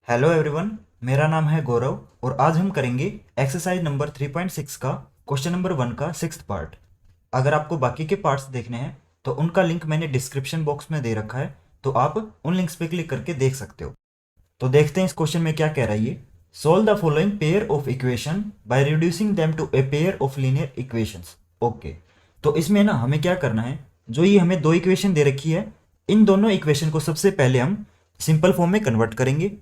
Hello everyone. मेरा नाम है गौरव और आज हम करेंगे एक्सरसाइज नंबर 3.6 का क्वेश्चन नंबर 1 का सिक्स्थ पार्ट। अगर आपको बाकी के पार्ट्स देखने हैं तो उनका लिंक मैंने डिस्क्रिप्शन बॉक्स में दे रखा है, तो आप उन लिंक्स पे क्लिक करके देख सकते हो। तो देखते हैं इस क्वेश्चन में क्या कह रहा है ये। Solve the following pair of equation by reducing them to a pair of linear equations. Okay, तो इसमें ना हमें क्या करना है, जो ये हमें दो इक्वेशन दे रखी है, इन दोनों इक्वेशन को सबसे पहले हम सिंपल फॉर्म में कन्वर्ट करेंगे।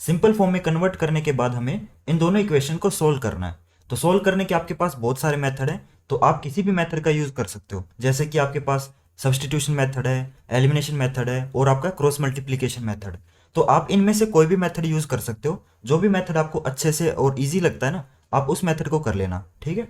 सिंपल फॉर्म में कन्वर्ट करने के बाद हमें इन दोनों इक्वेशन को सोल्व करना है। तो सोल्व करने के आपके पास बहुत सारे मेथड हैं, तो आप किसी भी मेथड का यूज कर सकते हो। जैसे कि आपके पास सब्सटीट्यूशन मेथड है, एलिमिनेशन मेथड है और आपका क्रॉस मल्टीप्लीकेशन मेथड। तो आप इनमें से कोई भी मेथड यूज कर सकते हो। जो भी मेथड आपको अच्छे से और ईजी लगता है ना, आप उस मेथड को कर लेना, ठीक है।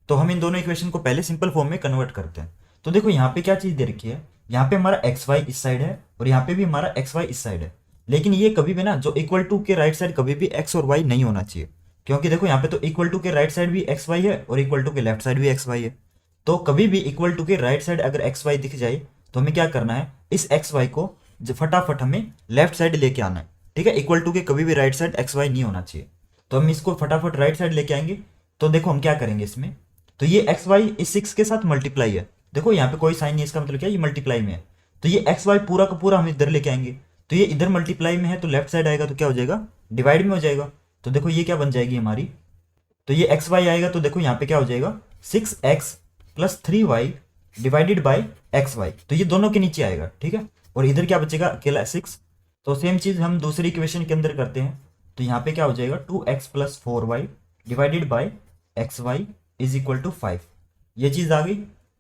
तो हम इन दोनों इक्वेशन को पहले सिंपल फॉर्म में कन्वर्ट करते हैं। तो देखो यहाँ पे क्या चीज दे रखी है, यहाँ पे हमारा एक्स वाई इस साइड है और यहाँ पे भी हमारा एक्स वाई इस साइड है। लेकिन ये कभी भी ना, जो इक्वल टू के राइट साइड कभी भी एक्स और वाई नहीं होना चाहिए, क्योंकि देखो यहाँ पे तो इक्वल टू के राइट साइड भी एक्स वाई है और इक्वल टू के लेफ्ट साइड भी एक्स वाई है। तो कभी भी इक्वल टू के राइट साइड अगर एक्स वाई दिख जाए तो हमें क्या करना है, इस एक्स वाई को फटाफट हमें लेफ्ट साइड लेके आना है, ठीक है। इक्वल टू के कभी भी राइट साइड एक्स वाई नहीं होना चाहिए। तो हम इसको फटाफट राइट साइड लेके आएंगे। तो देखो हम क्या करेंगे इसमें, तो ये एक्स वाई इस 6 के साथ मल्टीप्लाई है। देखो यहाँ पे कोई साइन नहीं है, इसका मतलब क्या है, ये मल्टीप्लाई में है। तो ये एक्स वाई पूरा का पूरा हम इधर लेके आएंगे। तो ये इधर मल्टीप्लाई में है तो लेफ्ट साइड आएगा तो क्या हो जाएगा, डिवाइड में हो जाएगा। तो देखो ये क्या बन जाएगी हमारी, तो ये एक्स वाई आएगा। तो देखो यहाँ पे क्या हो जाएगा, 6x plus 3y divided by X Y. तो ये दोनों के नीचे आएगा, ठीक है। और इधर क्या बचेगा, अकेला 6। तो सेम चीज हम दूसरी इक्वेशन के अंदर करते हैं। तो यहाँ पे क्या हो जाएगा, 2x plus 4y divided by X Y is equal to 5। ये चीज आ गई।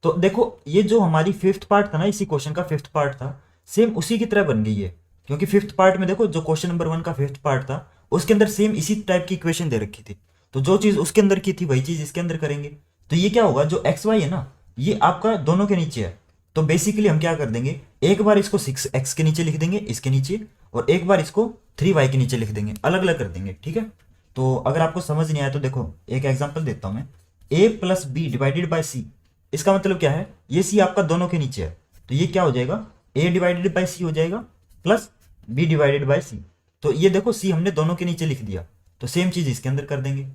तो देखो ये जो हमारी फिफ्थ पार्ट था ना, इसी क्वेश्चन का फिफ्थ पार्ट था, सेम उसी की तरह बन गई है। क्योंकि फिफ्थ पार्ट में देखो, जो क्वेश्चन नंबर 1 का फिफ्थ पार्ट था उसके अंदर सेम इसी टाइप की इक्वेशन दे रखी थी। तो जो चीज उसके अंदर की थी वही चीज इसके अंदर करेंगे। तो ये क्या होगा, जो एक्स वाई है ना, ये आपका दोनों के नीचे है। तो बेसिकली हम क्या कर देंगे, एक बार इसको 6x के नीचे लिख देंगे इसके नीचे, और एक बार इसको 3y के नीचे लिख देंगे, अलग अलग कर देंगे, ठीक है। तो अगर आपको समझ नहीं आया तो देखो एक एग्जांपल देता हूं मैं। a plus B divided by C, इसका मतलब क्या है, ये सी आपका दोनों के नीचे है। तो ये क्या हो जाएगा, a डिवाइडेड बाई सी हो जाएगा प्लस b डिवाइडेड बाई सी। तो ये देखो c हमने दोनों के नीचे लिख दिया, तो सेम चीज इसके अंदर कर देंगे।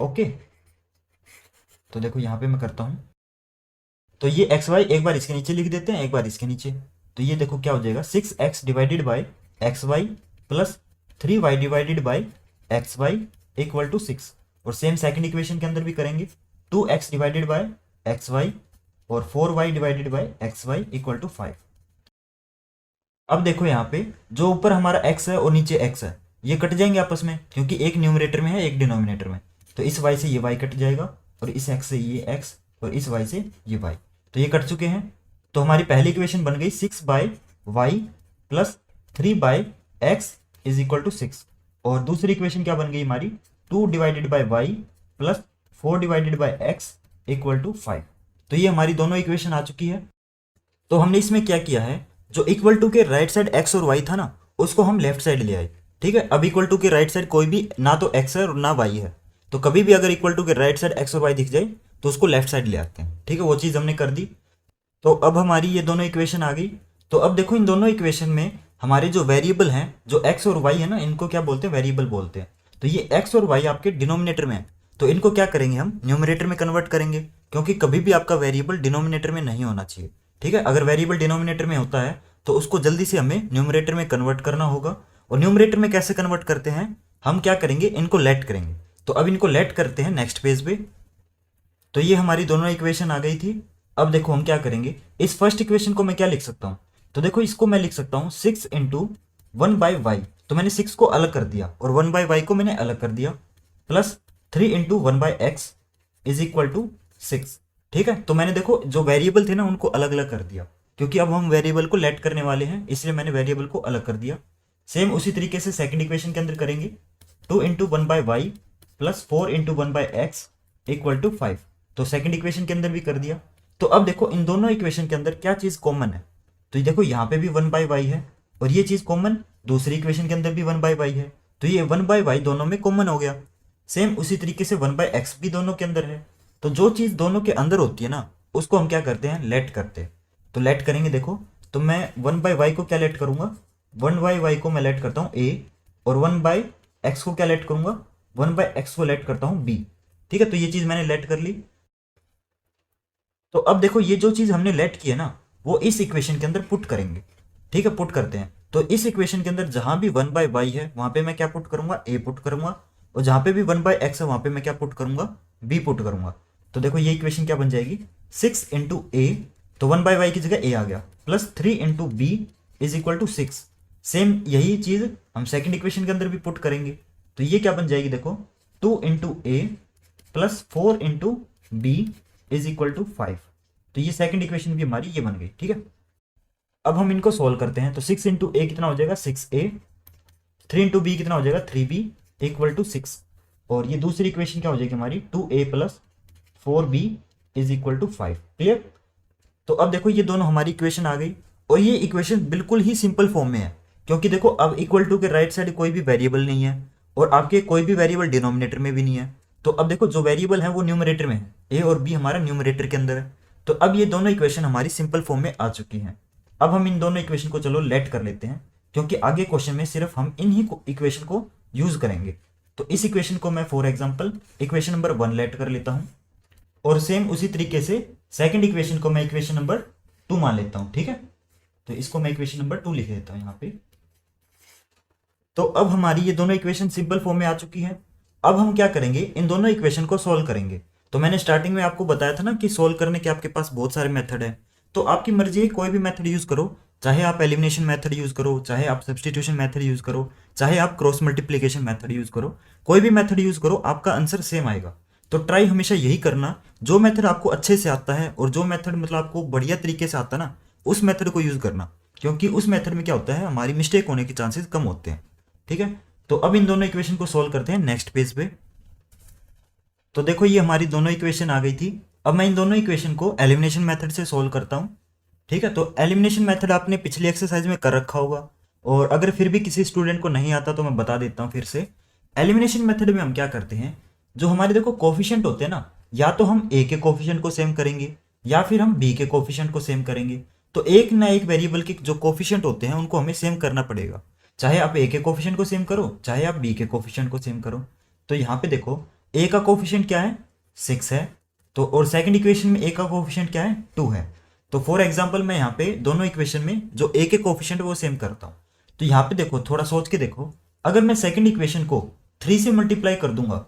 ओके, तो देखो यहाँ पे मैं करता हूँ। तो ये एक्स वाई एक बार इसके नीचे लिख देते हैं, एक बार इसके नीचे। तो ये देखो क्या हो जाएगा, 6x divided by X Y plus 3y divided by X Y equal to 6। और सेम सेकंड इक्वेशन के अंदर भी करेंगे, 2x divided by X Y और 4y divided by X Y equal to 5। अब देखो यहाँ पे जो ऊपर हमारा x है और नीचे x है, ये कट जाएंगे आपस में, क्योंकि एक न्यूमरेटर में है एक डिनोमिनेटर में। तो इस y से ये y कट जाएगा और इस x से ये x और इस y से ये y, तो ये कट चुके हैं। तो हमारी पहली इक्वेशन बन गई 6 by Y plus 3 by X is equal to 6। और दूसरी इक्वेशन क्या बन गई हमारी, 2 divided by Y plus 4 divided by X equal to 5। तो ये हमारी दोनों इक्वेशन आ चुकी है। तो हमने इसमें क्या किया है, जो इक्वल टू के राइट साइड एक्स और वाई था ना, उसको हम लेफ्ट साइड ले आए, ठीक है। अब इक्वल टू के राइट साइड कोई भी ना तो एक्स है और ना वाई है, तो कभी भी अगर इक्वल टू के राइट साइड एक्स और वाई दिख जाए तो उसको लेफ्ट साइड ले आते हैं, ठीक है। वो चीज़ हमने कर दी। तो अब हमारी ये दोनों इक्वेशन आ गई। तो अब देखो इन दोनों इक्वेशन में हमारे जो वेरिएबल हैं, जो एक्स और वाई है ना, इनको क्या बोलते हैं, वेरिएबल बोलते हैं। तो ये एक्स और वाई आपके डिनोमिनेटर में है, तो इनको क्या करेंगे, हम न्यूमरेटर में कन्वर्ट करेंगे। क्योंकि कभी भी आपका वेरिएबल डिनोमिनेटर में नहीं होना चाहिए, ठीक है। अगर वेरिएबल डिनोमिनेटर में होता है तो उसको जल्दी से हमें न्यूमरेटर में कन्वर्ट करना होगा। और न्यूमरेटर में कैसे कन्वर्ट करते हैं, हम क्या करेंगे, इनको लेट करेंगे। तो अब इनको लेट करते हैं नेक्स्ट पेज पे। तो ये हमारी दोनों इक्वेशन आ गई थी। अब देखो हम क्या करेंगे, इस फर्स्ट इक्वेशन को मैं क्या लिख सकता हूँ, तो देखो इसको मैं लिख सकता हूँ 6 इंटू 1 बाई वाई। तो मैंने 6 को अलग कर दिया और 1 बाई वाई को मैंने अलग कर दिया, plus 3 into 1 by X is equal to 6, ठीक है। तो मैंने देखो जो वेरिएबल थे ना उनको अलग अलग कर दिया, क्योंकि अब हम वेरिएबल को लेट करने वाले हैं, इसलिए मैंने वेरिएबल को अलग कर दिया। सेम उसी तरीके से सेकंड इक्वेशन के अंदर करेंगे, 2 into 1 by Y plus 4 into 1 by X equal to 5। तो सेकंड इक्वेशन के अंदर भी कर दिया। तो अब देखो इन दोनों इक्वेशन के अंदर क्या चीज कॉमन है, तो देखो यहाँ पे भी 1 बाई वाई है और ये चीज कॉमन दूसरी इक्वेशन के अंदर भी 1 बाई वाई है। तो ये 1 बाई वाई दोनों में कॉमन हो गया। सेम उसी तरीके से 1 बाई एक्स भी दोनों के अंदर है। तो जो चीज दोनों के अंदर होती है ना, उसको हम क्या करते हैं, लेट करते हैं। तो लेट करेंगे, देखो तो मैं 1 बाई वाई को क्या लेट करूंगा, 1 बाई वाई को मैं लेट करता हूँ ए और 1/x को क्या लेट करूंगा, 1/x को लेट करता हूं b। ठीक है, तो ये चीज मैंने लेट कर ली। तो अब देखो ये जो चीज हमने लेट की है ना, वो इस इक्वेशन के अंदर पुट करेंगे। ठीक है, पुट करते हैं। तो इस इक्वेशन के अंदर जहां भी 1/y है वहां पे मैं क्या पुट करूंगा, a पुट करूंगा, और जहां पे भी 1/x है वहां पे मैं क्या पुट करूंगा, b पुट करूंगा। तो देखो ये इक्वेशन क्या बन जाएगी, 6 इंटू ए, तो 1/y की जगह a आ गया, plus 3 into B is equal to 6। Same यही चीज हम सेकंड इक्वेशन के अंदर भी पुट करेंगे। तो ये क्या बन जाएगी देखो, 2 into A plus 4 into B is equal to 5। तो ये सेकंड इक्वेशन भी हमारी ये बन गई। ठीक है, अब हम इनको सोल्व करते हैं। तो 6 इंटू ए कितना हो जाएगा, 6a, 3 इंटू बी कितना हो जाएगा, 3b इक्वल टू 6। और ये दूसरी इक्वेशन क्या हो जाएगी हमारी, 2a plus 4b is equal to 5। Clear. तो अब देखो ये दोनों हमारी इक्वेशन आ गई, और ये इक्वेशन बिल्कुल ही सिंपल फॉर्म में है, क्योंकि देखो अब इक्वल टू के राइट साइड कोई भी वेरिएबल नहीं है, और आपके कोई भी वेरिएबल डिनोमिनेटर में भी नहीं है। तो अब देखो जो वेरिएबल है वो न्यूमरेटर में है, ए और बी हमारा न्यूमरेटर के अंदर है। तो अब ये दोनों इक्वेशन हमारी सिंपल फॉर्म में आ चुकी हैं। अब हम इन दोनों इक्वेशन को चलो लेट कर लेते हैं, क्योंकि आगे क्वेश्चन में सिर्फ हम इन्हीं इक्वेशन को यूज करेंगे। तो इस इक्वेशन को मैं for example equation number 1 let कर लेता हूं, और सेम उसी तरीके से सेकंड इक्वेशन को मैं इक्वेशन नंबर 2 मान लेता हूं। ठीक है, तो इसको मैं इक्वेशन नंबर 2 लिख देता हूं यहां पे। तो अब हमारी ये दोनों इक्वेशन सिंपल फॉर्म में आ चुकी है। अब हम क्या करेंगे, इन दोनों इक्वेशन को सोल्व करेंगे। तो मैंने स्टार्टिंग में आपको बताया था ना कि सोल्व करने के आपके पास बहुत सारे मेथड है। तो आपकी मर्जी है, कोई भी मेथड यूज करो, चाहे आप एलिमिनेशन मेथड यूज करो, चाहे आप सब्सटीट्यूशन मेथड यूज करो, चाहे आप क्रॉस मल्टीप्लीकेशन मेथड यूज करो, कोई भी मेथड यूज करो, आपका आंसर सेम आएगा। तो ट्राई हमेशा यही करना, जो मेथड आपको अच्छे से आता है और जो मेथड मतलब आपको बढ़िया तरीके से आता है ना, उस मेथड को यूज करना, क्योंकि उस मेथड में क्या होता है, हमारी मिस्टेक होने के चांसेस कम होते हैं। ठीक है, तो अब इन दोनों इक्वेशन को सोल्व करते हैं नेक्स्ट पेज पे। तो देखो ये हमारी दोनों इक्वेशन आ गई थी। अब मैं इन दोनों इक्वेशन को एलिमिनेशन मेथड से सोल्व करता हूं। ठीक है, तो एलिमिनेशन मेथड आपने पिछली एक्सरसाइज में कर रखा होगा, और अगर फिर भी किसी स्टूडेंट को नहीं आता तो मैं बता देता हूं फिर से। एलिमिनेशन मेथड में हम क्या करते हैं, जो हमारे देखो कोफिशिएंट होते हैं ना, या तो हम ए के कोफिशिएंट को सेम करेंगे या फिर हम बी के कोफिशिएंट को सेम करेंगे। तो एक ना एक वेरिएबल के जो कोफिशिएंट होते हैं उनको हमें सेम करना पड़ेगा, चाहे आप ए के कोफिशिएंट को सेम करो, चाहे आप बी के कोफिशिएंट को सेम करो। तो यहाँ पे देखो ए का कोफिशिएंट क्या है, 6 है। तो और सेकंड इक्वेशन में ए का कोफिशिएंट क्या है, 2 है। तो फॉर एग्जांपल मैं यहाँ पे दोनों इक्वेशन में जो ए के कोफिशिएंट वो सेम करता हूँ। तो यहाँ पे देखो थोड़ा सोच के देखो, अगर मैं सेकंड इक्वेशन को 3 से मल्टीप्लाई कर दूंगा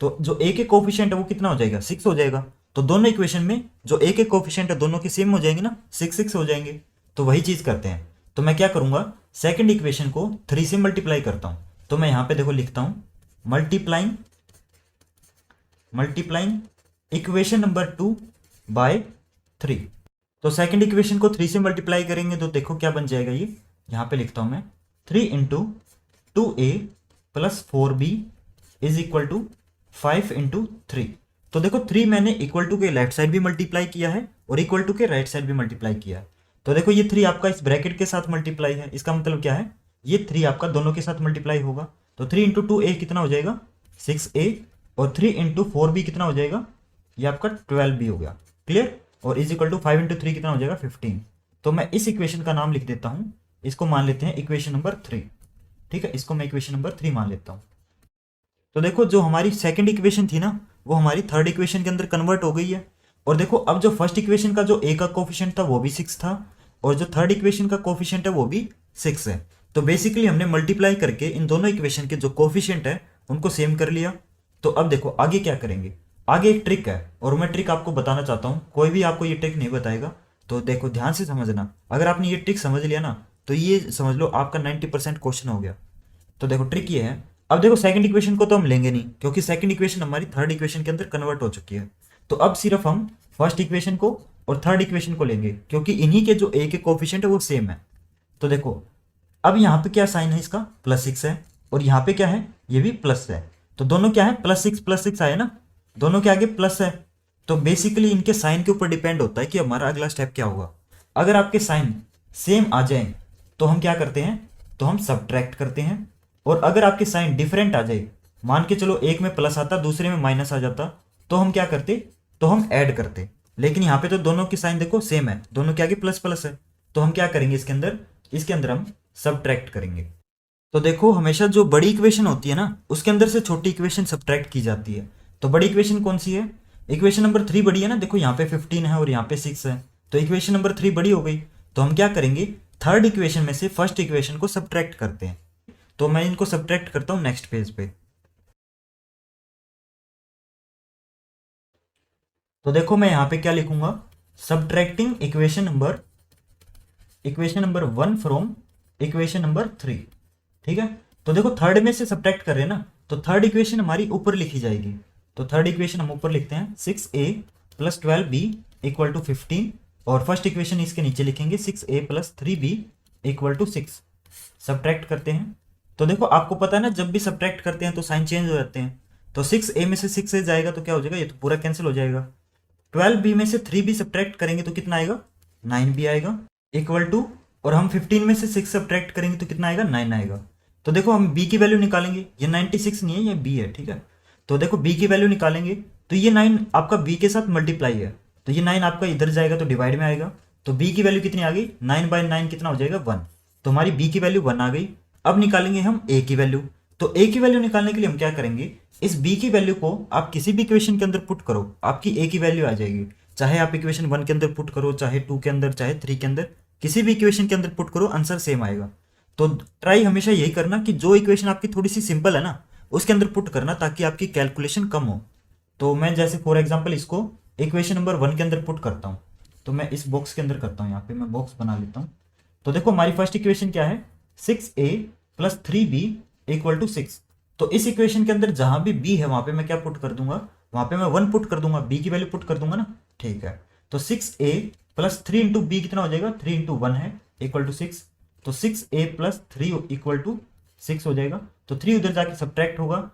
तो जो ए के कोफिशिएंट है वो कितना हो जाएगा, 6 हो जाएगा। तो दोनों इक्वेशन में जो ए के कोफिशिएंट है दोनों के सेम हो जाएंगे ना, 6 हो जाएंगे। तो वही चीज करते हैं। तो मैं क्या करूंगा, सेकंड इक्वेशन को 3 से मल्टीप्लाई करता हूं। तो मैं यहां पे देखो लिखता हूं मल्टीप्लाइंग इक्वेशन नंबर 2 बाय 3। तो सेकंड इक्वेशन को 3 से मल्टीप्लाई करेंगे तो देखो क्या बन जाएगा, ये यहां पे लिखता हूं मैं 3 into 2a plus 4b is equal to 5 into 3। तो देखो 3 मैंने इक्वल टू के लेफ्ट साइड भी मल्टीप्लाई किया है और इक्वल टू के राइट साइड भी मल्टीप्लाई किया है। तो देखो ये 3 आपका इस ब्रैकेट के साथ मल्टीप्लाई है, इसका मतलब क्या है, ये 3 आपका दोनों के साथ मल्टीप्लाई होगा। तो 3 इंटू 2a कितना हो जाएगा, 6a, और 3 इंटू 4b कितना हो जाएगा, ये आपका 12b हो गया। क्लियर। और इज इक्वल टू 5 इंटू 3 कितना हो जाएगा, 15। तो मैं इस इक्वेशन का नाम लिख देता हूं, इसको मान लेते हैं इक्वेशन नंबर 3। ठीक है, इसको मैं इक्वेशन नंबर 3 मान लेता हूं। तो देखो जो हमारी सेकंड इक्वेशन थी ना, वो हमारी थर्ड इक्वेशन के अंदर कन्वर्ट हो गई है। और देखो अब जो फर्स्ट इक्वेशन का जो ए का कोफिशिएंट था वो भी 6 था, और जो थर्ड इक्वेशन का कोफिशिएंट है वो भी 6 है। तो बेसिकली हमने मल्टीप्लाई करके इन दोनों इक्वेशन के जो कोफिशिएंट है उनको सेम कर लिया। तो अब देखो आगे क्या करेंगे, आगे एक ट्रिक है, और मैं ट्रिक आपको बताना चाहता हूँ, कोई भी आपको ये ट्रिक नहीं बताएगा। तो देखो ध्यान से समझना, अगर आपने ये ट्रिक समझ लिया ना तो ये समझ लो आपका 90% क्वेश्चन हो गया। तो देखो ट्रिक ये है, अब देखो सेकंड इक्वेशन को तो हम लेंगे नहीं, क्योंकि सेकंड इक्वेशन हमारी थर्ड इक्वेशन के अंदर कन्वर्ट हो चुकी है। तो अब सिर्फ हम फर्स्ट इक्वेशन को और थर्ड इक्वेशन को लेंगे, क्योंकि इन्हीं के जो ए के कोफिशिएंट है वो सेम है। तो देखो अब यहाँ पे क्या साइन है इसका, +6 है, और यहाँ पे क्या है, ये भी प्लस है। तो दोनों क्या है, +6 आए ना, दोनों के आगे प्लस है। तो बेसिकली इनके साइन के ऊपर डिपेंड होता है कि हमारा अगला स्टेप क्या होगा। अगर आपके साइन सेम आ जाए तो हम क्या करते हैं, तो हम सब्ट्रैक्ट करते हैं। और अगर आपके साइन डिफरेंट आ जाए, मान के चलो एक में प्लस आता दूसरे में माइनस आ जाता, तो हम क्या करते, तो हम ऐड करते। लेकिन यहाँ पे तो दोनों की साइन देखो सेम है, दोनों के आगे प्लस प्लस है, तो हम क्या करेंगे, इसके अंदर हम सब्ट्रैक्ट करेंगे। तो देखो हमेशा जो बड़ी इक्वेशन होती है ना उसके अंदर से छोटी इक्वेशन सब्ट्रैक्ट की जाती है। तो बड़ी इक्वेशन कौन सी है? इक्वेशन नंबर 3 बड़ी है ना, देखो यहाँ पे 15 है और यहाँ पे 6 है, तो इक्वेशन नंबर 3 बड़ी हो गई। तो हम क्या करेंगे, थर्ड इक्वेशन में से फर्स्ट इक्वेशन को सब्ट्रैक्ट करते हैं। तो मैं इनको सब्ट्रैक्ट करता हूँ नेक्स्ट पेज पे। तो देखो मैं यहाँ पे क्या लिखूंगा, subtracting equation number 1 from equation number 3। ठीक है, तो देखो थर्ड में से सब्ट्रैक्ट कर रहे हैं ना, तो थर्ड इक्वेशन हमारी ऊपर लिखी जाएगी। तो थर्ड इक्वेशन हम ऊपर लिखते हैं 6a plus 12b equal to 15, और फर्स्ट इक्वेशन इसके नीचे लिखेंगे 6a plus 3b equal to 6। Subtract करते हैं। तो देखो आपको पता है ना, जब भी सब्ट्रैक्ट करते हैं तो साइन चेंज हो जाते हैं। तो 6a में से 6a जाएगा तो क्या हो जाएगा, ये तो पूरा कैंसिल हो जाएगा। 12b में से 3b सब्ट्रैक्ट करेंगे तो कितना आएगा, 9b आएगा इक्वल टू, और हम 15 में से 6 सब्ट्रैक्ट करेंगे तो कितना आएगा, 9 आएगा। तो देखो हम b की वैल्यू निकालेंगे, ये 96 नहीं है, ये b है। ठीक है, तो देखो b की वैल्यू निकालेंगे तो ये 9 आपका b के साथ मल्टीप्लाई है, तो ये 9 आपका इधर जाएगा तो डिवाइड में आएगा। तो b की वैल्यू कितनी आ गई, 9/9 कितना हो जाएगा, 1। तो हमारी b की वैल्यू 1 आ गई। अब निकालेंगे हम a की वैल्यू। तो a की वैल्यू निकालने के लिए हम क्या करेंगे, इस b की वैल्यू को आप किसी भी इक्वेशन के अंदर पुट करो, आपकी a की वैल्यू आ जाएगी। चाहे आप इक्वेशन 1 के अंदर पुट करो, चाहे 2 के अंदर, चाहे 3 के अंदर, किसी भी इक्वेशन के अंदर पुट करो, आंसर सेम आएगा। तो ट्राई हमेशा यही करना कि जो इक्वेशन आपकी थोड़ी सी सिंपल है ना उसके अंदर पुट करना, ताकि आपकी कैलकुलेशन कम हो। तो मैं जैसे फॉर एग्जांपल इसको इक्वेशन नंबर 1 के अंदर पुट करता हूँ। तो मैं इस बॉक्स के अंदर करता हूँ, यहाँ पे मैं बॉक्स बना लेता हूँ। तो देखो हमारी फर्स्ट इक्वेशन क्या है, 6a plus 3b equal to 6। तो इस इक्वेशन के अंदर जहां भी b है वहां पे मैं क्या पुट कर दूंगा, वहां पे मैं 1 पुट कर दूंगा, b की वैल्यू पुट कर दूंगा ना। ठीक है, तो 6a प्लस 3 इंटू बी कितना हो जाएगा, 3 इंटू 1 है इक्वल टू 6। तो 6a प्लस 3 इक्वल टू 6 हो जाएगा। तो 3 उधर जाके सब्ट्रैक्ट होगा,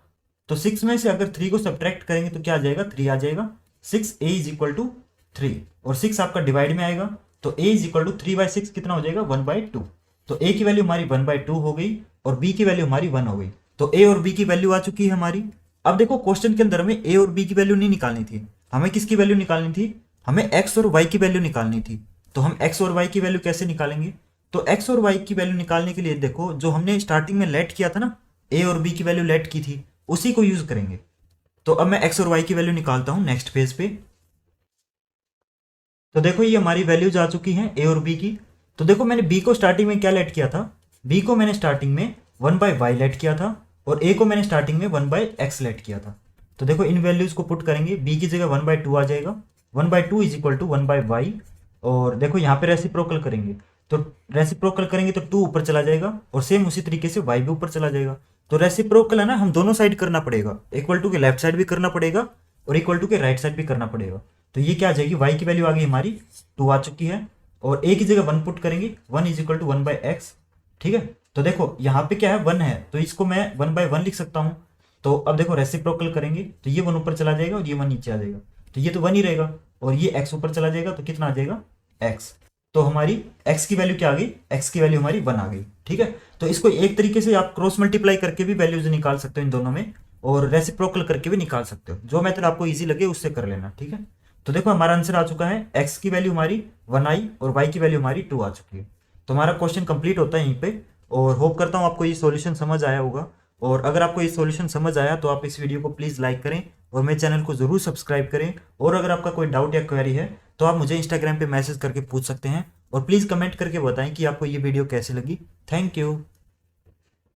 तो 6 में से अगर 3 को सब्ट्रैक्ट करेंगे तो क्या आ जाएगा, 3 आ जाएगा। 6a इज इक्वल टू 3, और 6 आपका डिवाइड में आएगा, तो a इज इक्वल टू 3/6 कितना हो जाएगा, 1/2। तो a की वैल्यू हमारी 1/2 हो गई और b की वैल्यू हमारी 1 हो गई। तो a और b की वैल्यू आ चुकी है हमारी। अब देखो क्वेश्चन के अंदर हमें a और b की वैल्यू नहीं निकालनी थी, हमें किसकी वैल्यू निकालनी थी, हमें x और y की वैल्यू निकालनी थी। तो हम x और y की वैल्यू कैसे निकालेंगे, तो x और y की वैल्यू निकालने के लिए देखो जो हमने स्टार्टिंग में लेट किया था ना, a और b की वैल्यू लेट की थी, उसी को यूज करेंगे। तो अब मैं x और y की वैल्यू निकालता हूं नेक्स्ट पेज पे। तो देखो ये हमारी वैल्यूज आ चुकी हैं a और b की। तो देखो मैंने b को स्टार्टिंग में क्या लेट किया था, b को मैंने स्टार्टिंग में 1/y लेट किया था, और a को मैंने स्टार्टिंग में 1/x लेट किया था। तो देखो इन वैल्यूज को पुट करेंगे, b की जगह 1/2 आ जाएगा, 1/2 इज इक्वल टू 1/y। और देखो यहाँ पे रेसिप्रोकल करेंगे, तो रेसिप्रोकल करेंगे तो 2 ऊपर चला जाएगा, और सेम उसी तरीके से y भी ऊपर चला जाएगा। तो रेसिप्रोकल है ना, हम दोनों साइड करना पड़ेगा, इक्वल टू के लेफ्ट साइड भी करना पड़ेगा और इक्वल टू के राइट साइड भी करना पड़ेगा। तो ये क्या आ जाएगी, y की वैल्यू आ गई हमारी 2 आ चुकी है, और a की जगह 1 पुट करेंगे, 1 इज इक्वल टू 1/x। ठीक है, तो देखो यहाँ पे क्या है, 1 है, तो इसको मैं 1/1 लिख सकता हूँ। तो अब देखो रेसिप्रोकल करेंगे तो ये 1 ऊपर चला जाएगा और ये 1 नीचे आ जाएगा, तो ये तो 1 ही रहेगा, और ये x ऊपर चला जाएगा तो कितना आ जाएगा, x। तो हमारी x की वैल्यू क्या आ गई, x की वैल्यू हमारी 1 आ गई। ठीक है, तो इसको एक तरीके से आप क्रॉस मल्टीप्लाई करके भी वैल्यूज निकाल सकते हो इन दोनों में, और रेसिप्रोकल करके भी निकाल सकते हो, जो मेथड आपको इजी लगे उससे कर लेना। ठीक है, तो देखो हमारा आंसर आ चुका है, x की वैल्यू हमारी 1 आई और y की वैल्यू हमारी 2 आ चुकी है। तो हमारा क्वेश्चन कंप्लीट होता है यहीं पे, और होप करता हूँ आपको ये सॉल्यूशन समझ आया होगा। और अगर आपको ये सॉल्यूशन समझ आया तो आप इस वीडियो को प्लीज़ लाइक करें और मेरे चैनल को ज़रूर सब्सक्राइब करें। और अगर आपका कोई डाउट या क्वेरी है तो आप मुझे इंस्टाग्राम पे मैसेज करके पूछ सकते हैं, और प्लीज़ कमेंट करके बताएं कि आपको ये वीडियो कैसी लगी। Thank you.